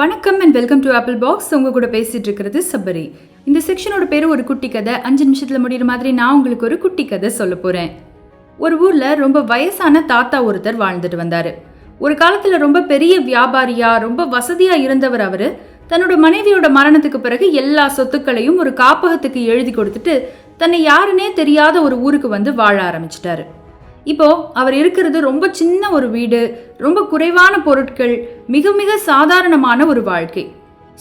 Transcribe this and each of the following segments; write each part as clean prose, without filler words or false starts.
வணக்கம் and welcome to apple box. உங்க கூட பேசிட்டு இருக்கிறது சபரி. இந்த செக்ஷனோட பேரு ஒரு குட்டி கதை. 5 நிமிஷத்துல முடிகிற மாதிரி நான் உங்களுக்கு ஒரு குட்டி கதை சொல்ல போறேன். ஒரு ஊர்ல ரொம்ப வயசான தாத்தா ஒருத்தர் வாழ்ந்துட்டு வந்தாரு. ஒரு காலத்துல ரொம்ப பெரிய வியாபாரியா ரொம்ப வசதியா இருந்தவர் அவரு. தன்னோட மனைவியோட மரணத்துக்கு பிறகு எல்லா சொத்துக்களையும் ஒரு காப்பகத்துக்கு எழுதி கொடுத்துட்டு தன்னை யாருன்னே தெரியாத ஒரு ஊருக்கு வந்து வாழ ஆரம்பிச்சிட்டாரு. இப்போ அவர் இருக்கிறது ரொம்ப சின்ன ஒரு வீடு, ரொம்ப குறைவான பொருட்கள், மிக மிக சாதாரணமான ஒரு வாழ்க்கை.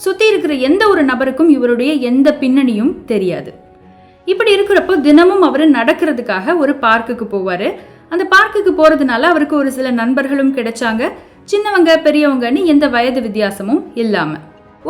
சுத்தி இருக்கிற எந்த ஒரு நபருக்கும் இவருடைய எந்த பின்னணியும் தெரியாது. இப்படி இருக்கிறப்போ தினமும் அவர் நடக்கிறதுக்காக ஒரு பார்க்குக்கு போவாரு. அந்த பார்க்குக்கு போறதுனால அவருக்கு ஒரு சில நண்பர்களும் கிடைச்சாங்க. சின்னவங்க பெரியவங்கன்னு எந்த வயது வித்தியாசமும் இல்லாம.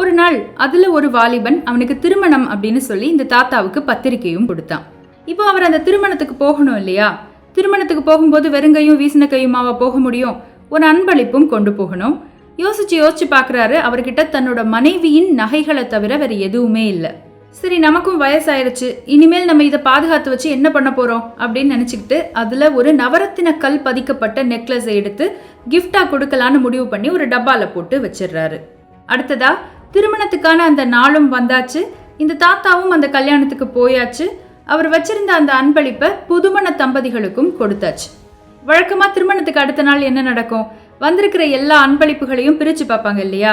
ஒரு நாள் அதுல ஒரு வாலிபன் அவனுக்கு திருமணம் அப்படின்னு சொல்லி இந்த தாத்தாவுக்கு பத்திரிக்கையும் கொடுத்தான். இப்போ அவர் அந்த திருமணத்துக்கு போகணும் இல்லையா? திருமணத்துக்கு போகும்போது வெறுங்கையும் வீசின கையுமாவா போக முடியும்? ஒரு அன்பளிப்பும் கொண்டு போகணும். யோசிச்சு பாக்குறாரு. அவர்கிட்ட தன்னோட மனைவியின் நகைகளை தவிர வேற எதுவுமே இல்லை. சரி, நமக்கும் வயசாயிருச்சு, இனிமேல் நம்ம இதை பாதுகாத்து வச்சு என்ன பண்ண போறோம் அப்படின்னு நினைச்சுக்கிட்டு அதுல ஒரு நவரத்தின கல் பதிக்கப்பட்ட நெக்லஸை எடுத்து கிஃப்டா கொடுக்கலான்னு முடிவு பண்ணி ஒரு டப்பால போட்டு வச்சிடுறாரு. அடுத்ததா திருமணத்துக்கான அந்த நாளும் வந்தாச்சு. இந்த தாத்தாவும் அந்த கல்யாணத்துக்கு போயாச்சு. அவர் வச்சிருந்த அந்த அன்பளிப்பை புதுமண தம்பதிகளுக்கும் கொடுத்தாச்சு. வழக்கமா திருமணத்துக்கு அடுத்த நாள் என்ன நடக்கும்? வந்திருக்கிற எல்லா அன்பளிப்புகளையும் பிரிச்சு பார்ப்பாங்க இல்லையா?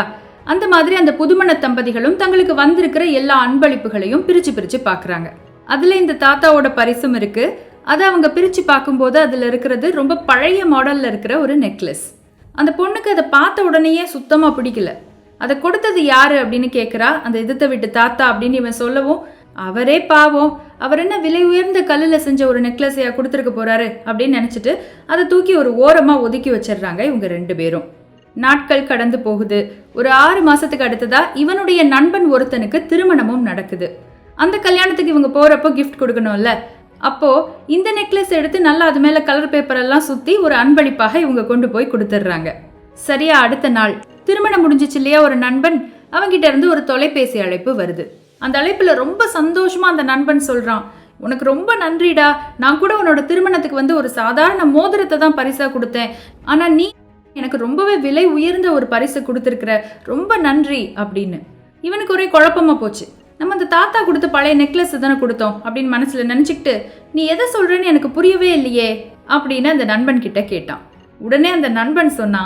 அந்த மாதிரி அந்த புதுமண தம்பதிகளும் தங்களுக்கு வந்திருக்கிற எல்லா அன்பளிப்புகளையும் பிரிச்சு பாக்குறாங்க. அதுல இந்த தாத்தாவோட பரிசும் இருக்கு. அதை அவங்க பிரிச்சு பார்க்கும்போது அதுல இருக்கிறது ரொம்ப பழைய மாடல்ல இருக்கிற ஒரு நெக்லஸ். அந்த பொண்ணுக்கு அதை பார்த்த உடனேயே சுத்தமா பிடிக்கல. அதை கொடுத்தது யாரு அப்படின்னு கேட்கிறா. அந்த எதிர்த்த வீட்டு தாத்தா அப்படின்னு இவன் சொல்லவும், அவரே பாவம், அவர் என்ன விலை உயர்ந்த கல்லுல செஞ்ச ஒரு நெக்லஸையா கொடுத்துருக்க போறாரு அப்படின்னு நினைச்சிட்டு அதை தூக்கி ஒரு ஓரமா ஒதுக்கி வச்சிடுறாங்க இவங்க 2 பேரும். நாட்கள் கடந்து போகுது. ஒரு 6 மாசத்துக்கு அடுத்ததா இவனுடைய நண்பன் ஒருத்தனுக்கு திருமணமும் நடக்குது. அந்த கல்யாணத்துக்கு இவங்க போறப்போ கிஃப்ட் கொடுக்கணும்ல. அப்போ இந்த நெக்லஸ் எடுத்து நல்லா அது மேல கலர் பேப்பர் எல்லாம் சுத்தி ஒரு அன்பளிப்பாக இவங்க கொண்டு போய் கொடுத்துடுறாங்க. சரியா அடுத்த நாள் திருமணம் முடிஞ்சிச்சு இல்லையா? ஒரு நண்பன் அவங்கிட்ட இருந்து ஒரு தொலைபேசி அழைப்பு வருது. அந்த அழைப்புல ரொம்ப சந்தோஷமா அந்த நண்பன் சொல்றான், உனக்கு ரொம்ப நன்றிடா, நான் கூட உன்னோட திருமணத்துக்கு வந்து ஒரு சாதாரண மோதிரத்தை தான் பரிசா கொடுத்தேன், ஆனா நீ எனக்கு ரொம்பவே விலை உயர்ந்த ஒரு பரிசு கொடுத்துருக்கிற, ரொம்ப நன்றி அப்படின்னு. இவனுக்கு ஒரே குழப்பமா போச்சு. நம்ம அந்த தாத்தா கொடுத்த பழைய நெக்லஸ் தானே கொடுத்தோம் அப்படின்னு மனசுல நினைச்சுக்கிட்டு, நீ எதை சொல்றேன்னு எனக்கு புரியவே இல்லையே அப்படின்னு அந்த நண்பன் கிட்ட கேட்டான். உடனே அந்த நண்பன் சொன்னா,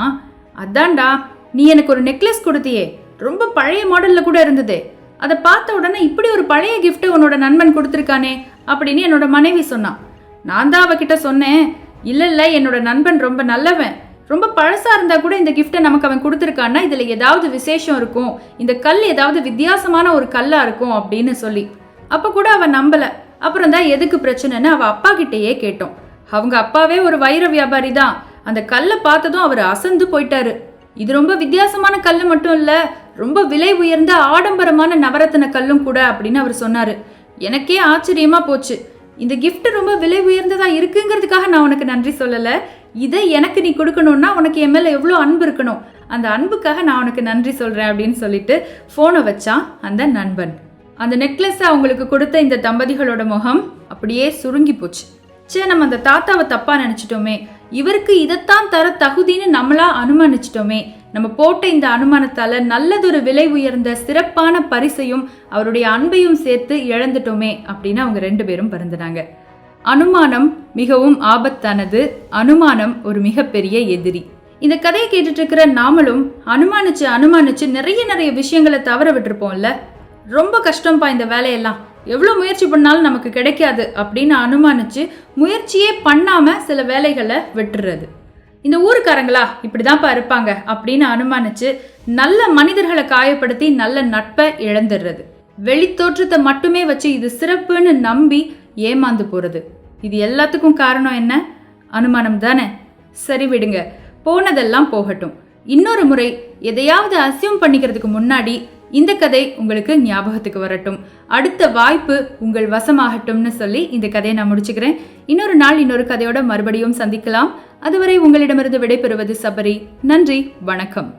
அதான்டா, நீ எனக்கு ஒரு நெக்லஸ் கொடுத்தியே, ரொம்ப பழைய மாடல்ல கூட இருந்ததே, அதை பார்த்த உடனே இப்படி ஒரு பழைய கிஃப்ட் உன்னோட நண்பன் கொடுத்துருக்கானே அப்படின்னு என்னோட மனைவி சொன்னான். நான் தான் அவகிட்ட சொன்னேன், இல்ல என்னோட நண்பன் ரொம்ப நல்லவன், ரொம்ப பழசா இருந்தா கூட இந்த கிஃப்டை நமக்கு அவன் கொடுத்துருக்கான்னா இதுல ஏதாவது விசேஷம் இருக்கும், இந்த கல் ஏதாவது வித்தியாசமான ஒரு கல்லா இருக்கும் அப்படின்னு சொல்லி. அப்ப கூட அவன் நம்பல. அப்புறம் தான் எதுக்கு பிரச்சனைன்னு அவ அப்பா கிட்டேயே கேட்டோம். அவங்க அப்பாவே ஒரு வைர வியாபாரி தான். அந்த கல்லை பார்த்ததும் அவர் அசந்து போயிட்டாரு. இது ரொம்ப வித்தியாசமான கல்லு மட்டும் இல்ல, ரொம்ப விலை உயர்ந்த ஆடம்பரமான நவரத்தின கல்லும் கூட அப்படின்னு அவர் சொன்னாரு. எனக்கே ஆச்சரியமா போச்சு. இந்த கிஃப்ட் ரொம்ப விலை உயர்ந்ததா இருக்குங்கிறதுக்காக நான் உனக்கு நன்றி சொல்லல, இதை எனக்கு நீ கொடுக்கணும்னா உனக்கு என் மேல எவ்வளோ அன்பு இருக்கணும், அந்த அன்புக்காக நான் உனக்கு நன்றி சொல்றேன் அப்படின்னு சொல்லிட்டு போனை வச்சான் அந்த நண்பன். அந்த நெக்லஸ் அவங்களுக்கு கொடுத்த இந்த தம்பதிகளோட முகம் அப்படியே சுருங்கி போச்சு. சே, நம்ம அந்த தாத்தாவை தப்பா நினைச்சிட்டோமே, இவருக்கு இதைத்தான் தர தகுதின்னு நம்மளா அனுமானிச்சிட்டோமே, நம்ம போட்ட இந்த அனுமானத்தால நல்லதொரு விலை உயர்ந்த சிறப்பான பரிசையும் அவருடைய அன்பையும் சேர்த்து இழந்துட்டோமே அப்படின்னு அவங்க 2 பேரும் வருந்தினாங்க. அனுமானம் மிகவும் ஆபத்தானது. அனுமானம் ஒரு மிகப்பெரிய எதிரி. இந்த கதையை கேட்டுட்டு இருக்கிற நாமளும் அனுமானிச்சு நிறைய விஷயங்களை தவற விட்டுருப்போம்ல. ரொம்ப கஷ்டம்பா இந்த வேலையெல்லாம், எவ்வளவு முயற்சி பண்ணாலும் நமக்கு கிடைக்காது அப்படின்னு அனுமானிச்சு முயற்சியே பண்ணாம சில வேலைகளை விட்டுறது. இந்த ஊருக்காரங்களா இப்படிதான்ப்பா இருப்பாங்க அப்படின்னு அனுமானிச்சு நல்ல மனிதர்களை காயப்படுத்தி நல்ல நட்பை இழந்துடுறது. வெளி தோற்றத்தை மட்டுமே வச்சு இது சிறப்புன்னு நம்பி ஏமாந்து போறது. இது எல்லாத்துக்கும் காரணம் என்ன? அனுமானம் தானே. சரி விடுங்க, போனதெல்லாம் போகட்டும். இன்னொரு முறை எதையாவது அசியம் பண்ணிக்கிறதுக்கு முன்னாடி இந்த கதை உங்களுக்கு ஞாபகத்துக்கு வரட்டும், அடுத்த வாய்ப்பு உங்கள் வசமாகட்டும்னு சொல்லி இந்த கதையை நான் முடிச்சுக்கிறேன். இன்னொரு நாள் இன்னொரு கதையோட மறுபடியும் சந்திக்கலாம். அதுவரை உங்களிடமிருந்து விடைபெறுவது சபரி. நன்றி, வணக்கம்.